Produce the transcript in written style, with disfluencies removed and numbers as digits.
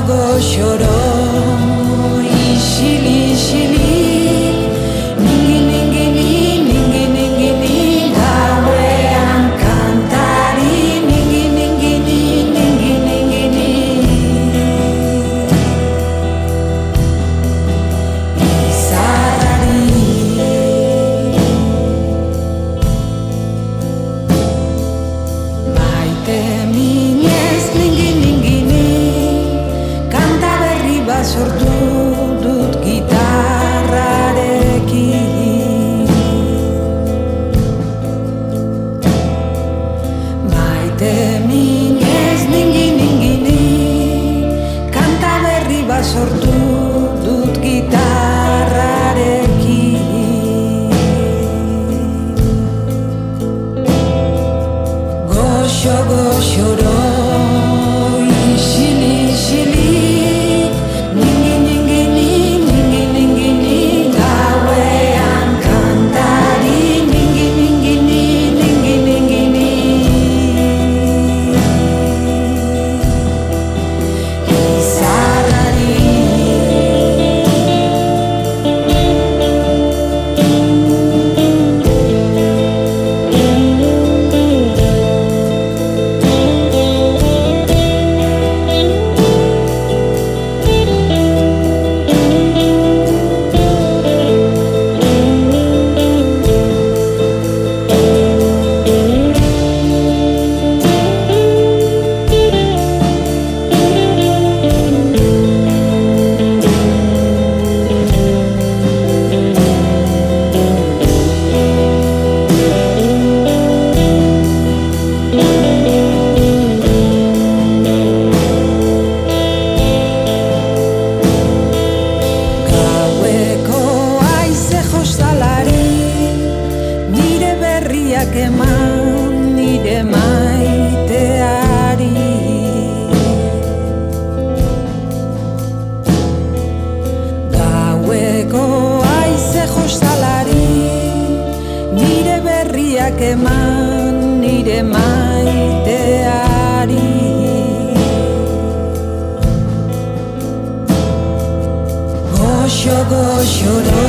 goxoro, isili, isili, ningi, ningi, ningi, ningi, ningi, gauean kantari, ningi, ningi, ningi, ningi, izarrari. Maite minez, ningi, ningi, kanta berri bat sortu dut gitarrarekin. Maite minez, ningi, ningi, kanta berri bat sortu dut gitarrarekin. Goxo, goxoro, isili, isili, ningi, ningi, ningi, ningi, gauean kantari, ningi, ningi, ningi, ningi, izarrari. Eman nire maiteari, gaueko haize jostalari, nire berriak eman nire maiteari. Goxo, goxoro,